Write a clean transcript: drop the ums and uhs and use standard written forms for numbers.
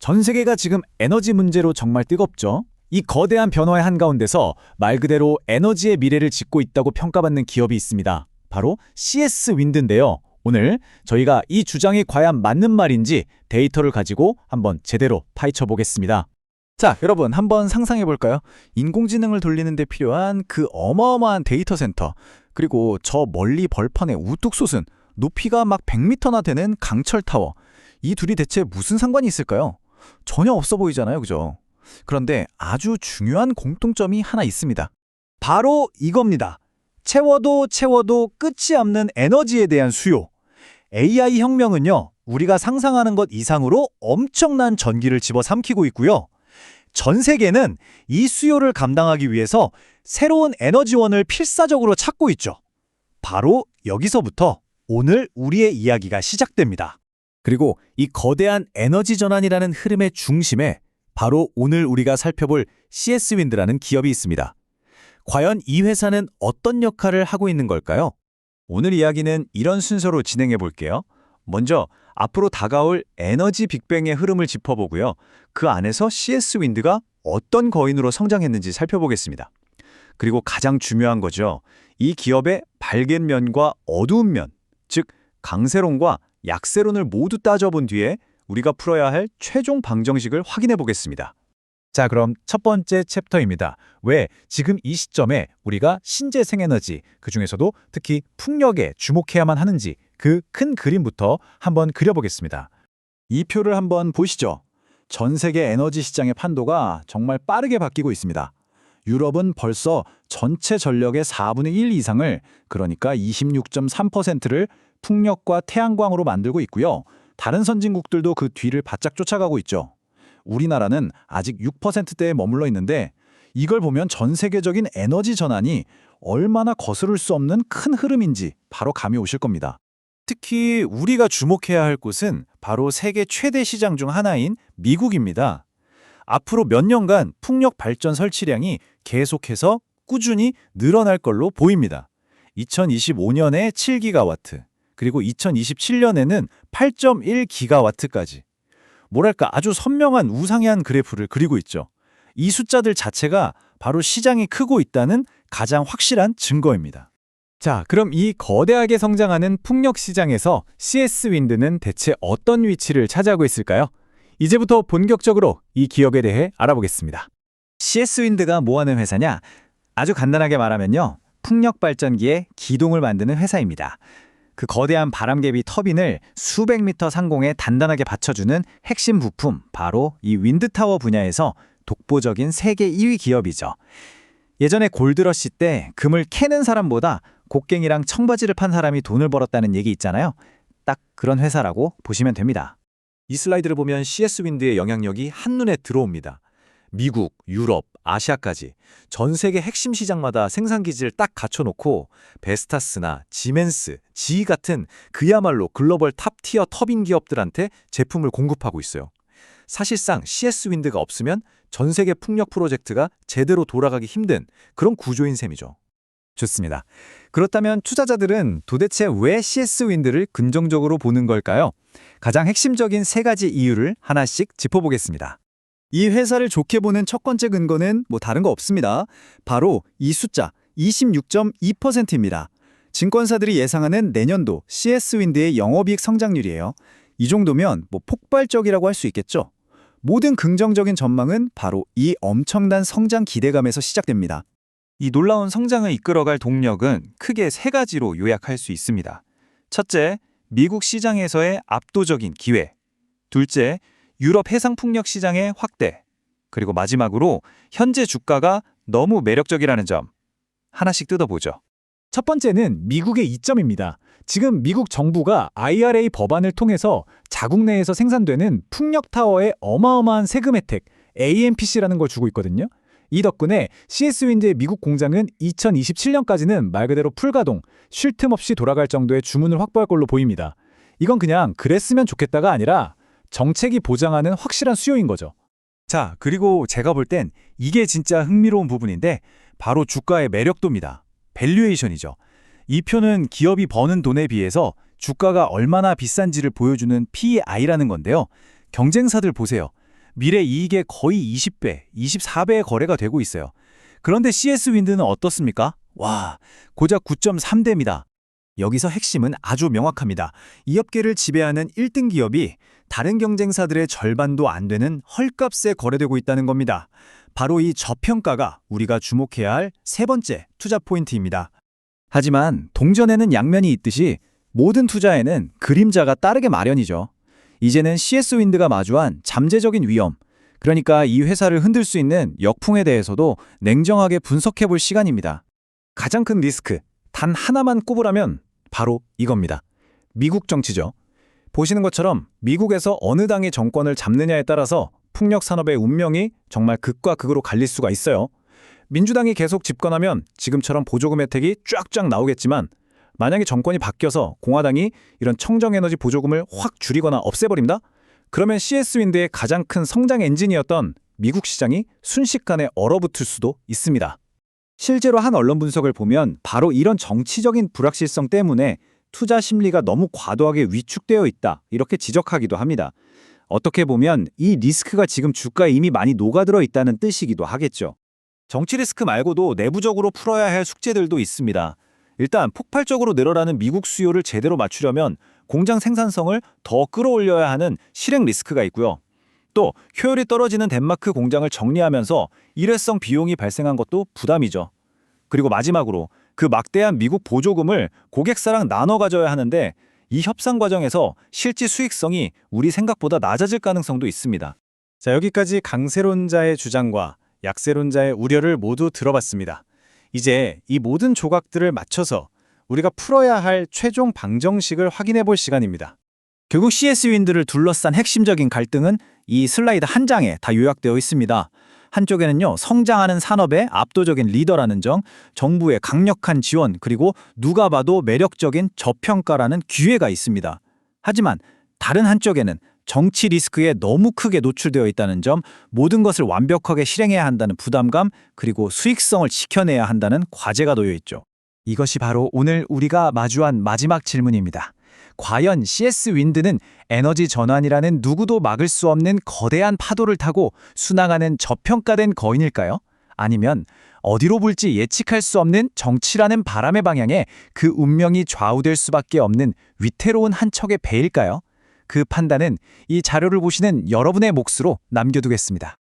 전 세계가 지금 에너지 문제로 정말 뜨겁죠. 이 거대한 변화의 한가운데서 말 그대로 에너지의 미래를 짓고 있다고 평가받는 기업이 있습니다. 바로 CS 윈드인데요. 오늘 저희가 이 주장이 과연 맞는 말인지 데이터를 가지고 한번 제대로 파헤쳐 보겠습니다. 자, 여러분 한번 상상해 볼까요? 인공지능을 돌리는 데 필요한 그 어마어마한 데이터 센터, 그리고 저 멀리 벌판에 우뚝 솟은 높이가 막 100m나 되는 강철 타워. 이 둘이 대체 무슨 상관이 있을까요? 전혀 없어 보이잖아요, 그죠? 그런데 아주 중요한 공통점이 하나 있습니다. 바로 이겁니다. 채워도 끝이 없는 에너지에 대한 수요. AI 혁명은요, 우리가 상상하는 것 이상으로 엄청난 전기를 집어삼키고 있고요. 전 세계는 이 수요를 감당하기 위해서 새로운 에너지원을 필사적으로 찾고 있죠. 바로 여기서부터 오늘 우리의 이야기가 시작됩니다. 그리고 이 거대한 에너지 전환이라는 흐름의 중심에 바로 오늘 우리가 살펴볼 CS 윈드라는 기업이 있습니다. 과연 이 회사는 어떤 역할을 하고 있는 걸까요? 오늘 이야기는 이런 순서로 진행해 볼게요. 먼저 앞으로 다가올 에너지 빅뱅의 흐름을 짚어보고요. 그 안에서 CS 윈드가 어떤 거인으로 성장했는지 살펴보겠습니다. 그리고 가장 중요한 거죠. 이 기업의 밝은 면과 어두운 면, 즉 강세론과 약세론을 모두 따져본 뒤에 우리가 풀어야 할 최종 방정식을 확인해 보겠습니다. 자, 그럼 첫 번째 챕터입니다. 왜 지금 이 시점에 우리가 신재생에너지, 그중에서도 특히 풍력에 주목해야만 하는지 그 큰 그림부터 한번 그려보겠습니다. 이 표를 한번 보시죠. 전 세계 에너지 시장의 판도가 정말 빠르게 바뀌고 있습니다. 유럽은 벌써 전체 전력의 4분의 1 이상을, 그러니까 26.3%를 풍력과 태양광으로 만들고 있고요. 다른 선진국들도 그 뒤를 바짝 쫓아가고 있죠. 우리나라는 아직 6%대에 머물러 있는데 이걸 보면 전 세계적인 에너지 전환이 얼마나 거스를 수 없는 큰 흐름인지 바로 감이 오실 겁니다. 특히 우리가 주목해야 할 곳은 바로 세계 최대 시장 중 하나인 미국입니다. 앞으로 몇 년간 풍력 발전 설치량이 계속해서 꾸준히 늘어날 걸로 보입니다. 2025년에 7기가와트, 그리고 2027년에는 8.1기가와트까지. 뭐랄까 아주 선명한 우상향 그래프를 그리고 있죠. 이 숫자들 자체가 바로 시장이 크고 있다는 가장 확실한 증거입니다. 자, 그럼 이 거대하게 성장하는 풍력 시장에서 CS 윈드는 대체 어떤 위치를 차지하고 있을까요? 이제부터 본격적으로 이 기업에 대해 알아보겠습니다. CS 윈드가 뭐하는 회사냐? 아주 간단하게 말하면요, 풍력 발전기의 기둥을 만드는 회사입니다. 그 거대한 바람개비 터빈을 수백 미터 상공에 단단하게 받쳐주는 핵심 부품, 바로 이 윈드타워 분야에서 독보적인 세계 2위 기업이죠. 예전에 골드러시 때 금을 캐는 사람보다 곡괭이랑 청바지를 판 사람이 돈을 벌었다는 얘기 있잖아요. 딱 그런 회사라고 보시면 됩니다. 이 슬라이드를 보면 CS 윈드의 영향력이 한눈에 들어옵니다. 미국, 유럽, 아시아까지 전 세계 핵심 시장마다 생산기지를 딱 갖춰놓고 베스타스나 지멘스, GE 같은 그야말로 글로벌 탑티어 터빈 기업들한테 제품을 공급하고 있어요. 사실상 CS 윈드가 없으면 전 세계 풍력 프로젝트가 제대로 돌아가기 힘든 그런 구조인 셈이죠. 좋습니다. 그렇다면 투자자들은 도대체 왜 CS 윈드를 긍정적으로 보는 걸까요? 가장 핵심적인 세 가지 이유를 하나씩 짚어보겠습니다. 이 회사를 좋게 보는 첫 번째 근거는 다른 거 없습니다. 바로 이 숫자 26.2%입니다. 증권사들이 예상하는 내년도 CS 윈드의 영업이익 성장률이에요. 이 정도면 폭발적이라고 할 수 있겠죠. 모든 긍정적인 전망은 바로 이 엄청난 성장 기대감에서 시작됩니다. 이 놀라운 성장을 이끌어갈 동력은 크게 세 가지로 요약할 수 있습니다. 첫째, 미국 시장에서의 압도적인 기회. 둘째, 유럽 해상풍력 시장의 확대. 그리고 마지막으로 현재 주가가 너무 매력적이라는 점. 하나씩 뜯어보죠. 첫 번째는 미국의 이점입니다. 지금 미국 정부가 IRA 법안을 통해서 자국 내에서 생산되는 풍력타워의 어마어마한 세금 혜택, AMPC라는 걸 주고 있거든요. 이 덕분에 CS 윈드의 미국 공장은 2027년까지는 말 그대로 풀가동, 쉴 틈 없이 돌아갈 정도의 주문을 확보할 걸로 보입니다. 이건 그냥 그랬으면 좋겠다가 아니라 정책이 보장하는 확실한 수요인 거죠. 자, 그리고 제가 볼 땐 이게 진짜 흥미로운 부분인데 바로 주가의 매력도입니다. 밸류에이션이죠. 이 표는 기업이 버는 돈에 비해서 주가가 얼마나 비싼지를 보여주는 PEI라는 건데요. 경쟁사들 보세요. 미래 이익의 거의 20배, 24배의 거래가 되고 있어요. 그런데 CS 윈드는 어떻습니까? 와, 고작 9.3대입니다. 여기서 핵심은 아주 명확합니다. 이 업계를 지배하는 1등 기업이 다른 경쟁사들의 절반도 안 되는 헐값에 거래되고 있다는 겁니다. 바로 이 저평가가 우리가 주목해야 할 세 번째 투자 포인트입니다. 하지만 동전에는 양면이 있듯이 모든 투자에는 그림자가 따르게 마련이죠. 이제는 CS 윈드가 마주한 잠재적인 위험, 그러니까 이 회사를 흔들 수 있는 역풍에 대해서도 냉정하게 분석해 볼 시간입니다. 가장 큰 리스크, 단 하나만 꼽으라면 바로 이겁니다. 미국 정치죠. 보시는 것처럼 미국에서 어느 당이 정권을 잡느냐에 따라서 풍력 산업의 운명이 정말 극과 극으로 갈릴 수가 있어요. 민주당이 계속 집권하면 지금처럼 보조금 혜택이 쫙쫙 나오겠지만 만약에 정권이 바뀌어서 공화당이 이런 청정에너지 보조금을 확 줄이거나 없애버린다? 그러면 CS윈드의 가장 큰 성장 엔진이었던 미국 시장이 순식간에 얼어붙을 수도 있습니다. 실제로 한 언론 분석을 보면 바로 이런 정치적인 불확실성 때문에 투자 심리가 너무 과도하게 위축되어 있다, 이렇게 지적하기도 합니다. 어떻게 보면 이 리스크가 지금 주가에 이미 많이 녹아들어 있다는 뜻이기도 하겠죠. 정치 리스크 말고도 내부적으로 풀어야 할 숙제들도 있습니다. 일단 폭발적으로 늘어나는 미국 수요를 제대로 맞추려면 공장 생산성을 더 끌어올려야 하는 실행 리스크가 있고요. 또 효율이 떨어지는 덴마크 공장을 정리하면서 일회성 비용이 발생한 것도 부담이죠. 그리고 마지막으로 그 막대한 미국 보조금을 고객사랑 나눠 가져야 하는데 이 협상 과정에서 실질 수익성이 우리 생각보다 낮아질 가능성도 있습니다. 자, 여기까지 강세론자의 주장과 약세론자의 우려를 모두 들어봤습니다. 이제 이 모든 조각들을 맞춰서 우리가 풀어야 할 최종 방정식을 확인해 볼 시간입니다. 결국 CS윈드를 둘러싼 핵심적인 갈등은 이 슬라이드 한 장에 다 요약되어 있습니다. 한쪽에는요, 성장하는 산업의 압도적인 리더라는 점, 정부의 강력한 지원, 그리고 누가 봐도 매력적인 저평가라는 기회가 있습니다. 하지만 다른 한쪽에는 정치 리스크에 너무 크게 노출되어 있다는 점, 모든 것을 완벽하게 실행해야 한다는 부담감, 그리고 수익성을 지켜내야 한다는 과제가 놓여 있죠. 이것이 바로 오늘 우리가 마주한 마지막 질문입니다. 과연 CS윈드는 에너지 전환이라는 누구도 막을 수 없는 거대한 파도를 타고 순항하는 저평가된 거인일까요? 아니면 어디로 불지 예측할 수 없는 정치라는 바람의 방향에 그 운명이 좌우될 수밖에 없는 위태로운 한 척의 배일까요? 그 판단은 이 자료를 보시는 여러분의 몫으로 남겨두겠습니다.